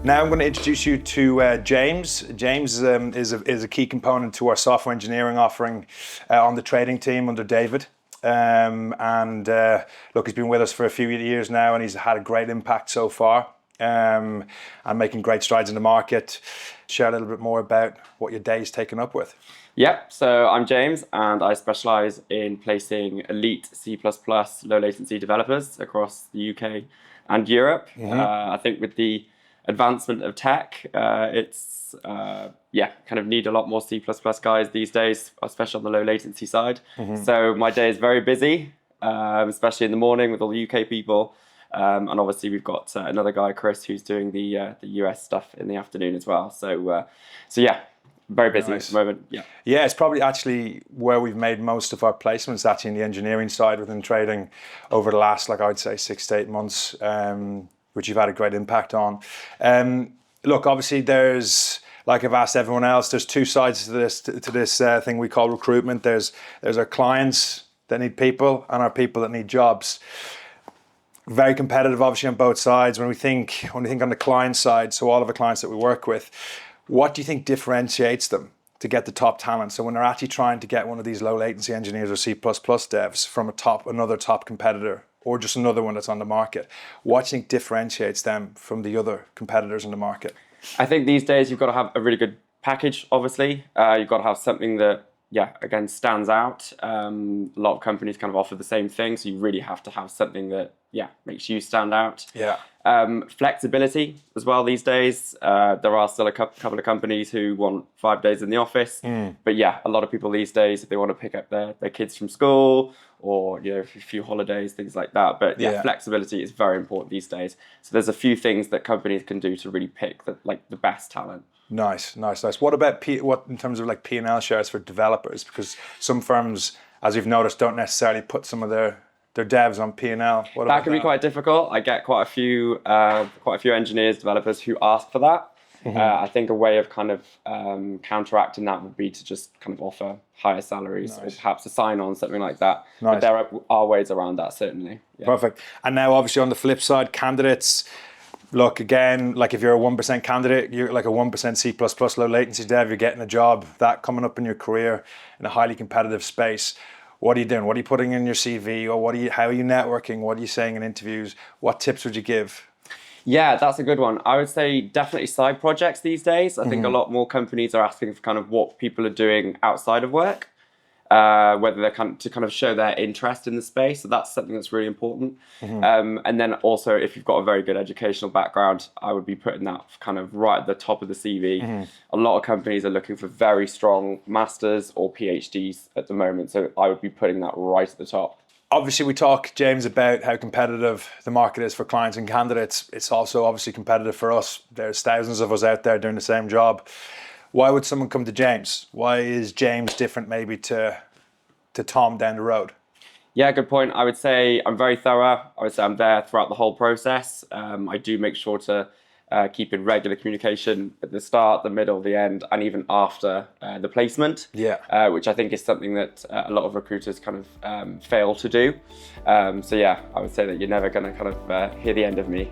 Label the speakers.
Speaker 1: Now I'm going to introduce you to James. James is a key component to our software engineering offering on the trading team under David. Look, he's been with us for a few years now, and he's had a great impact so far, and making great strides in the market. Share a little bit more about what your day's taken up with.
Speaker 2: Yep, so I'm James, and I specialise in placing elite C++ low latency developers across the UK and Europe. I think with the advancement of tech, it's kind of need a lot more C++ guys these days, especially on the low latency side. So my day is very busy, especially in the morning with all the UK people. And obviously we've got another guy, Chris, who's doing the US stuff in the afternoon as well. So yeah, very busy at the moment. Yeah,
Speaker 1: it's probably actually where we've made most of our placements, actually in the engineering side within trading over the last, like I would say, 6 to 8 months, which you've had a great impact on. Look, obviously there's, like I've asked everyone else, there's two sides to this thing we call recruitment. There's our clients that need people and our people that need jobs. Very competitive, obviously, on both sides. When we think on the client side, so all of the clients that we work with, what do you think differentiates them to get the top talent? So when they're actually trying to get one of these low latency engineers or C++ devs from another top competitor, or just another one that's on the market, what do you think differentiates them from the other competitors in the market?
Speaker 2: I think these days you've got to have a really good package, obviously. You've got to have something that, again, stands out. A lot of companies kind of offer the same thing, so you really have to have something that, makes you stand out. Flexibility as well these days. There are still a couple of companies who want 5 days in the office. But a lot of people these days, if they want to pick up their kids from school or a few holidays, things like that. But flexibility is very important these days. So there's a few things that companies can do to really pick the best talent.
Speaker 1: Nice. What about what in terms of like P&L shares for developers? Because some firms, as we've noticed, don't necessarily put some of their devs on P&L.
Speaker 2: That can be quite difficult. I get quite a few engineers, developers who ask for that. I think a way of kind of counteracting that would be to just kind of offer higher salaries or perhaps a sign-on, something like that. But there are ways around that, certainly.
Speaker 1: Perfect. And now, obviously, on the flip side, candidates. Look, again, like if you're a 1% candidate, you're like a 1% C++ low latency dev, you're getting a job, that coming up in your career in a highly competitive space. What are you doing? What are you putting in your CV? Or how are you networking? What are you saying in interviews? What tips would you give?
Speaker 2: Yeah, that's a good one. I would say definitely side projects these days. I think a lot more companies are asking for kind of what people are doing outside of work, whether they're to kind of show their interest in the space. So that's something that's really important. And then also, if you've got a very good educational background, I would be putting that kind of right at the top of the CV. A lot of companies are looking for very strong masters or PhDs at the moment. So I would be putting that right at the top.
Speaker 1: Obviously, we talk, James, about how competitive the market is for clients and candidates. It's also obviously competitive for us. There's thousands of us out there doing the same job. Why would someone come to James? Why is James different maybe to Tom down the road?
Speaker 2: Yeah, good point. I would say I'm very thorough. I would say I'm there throughout the whole process. I do make sure to keep in regular communication at the start, the middle, the end, and even after the placement, which I think is something that a lot of recruiters kind of fail to do. I would say that you're never going to kind of hear the end of me.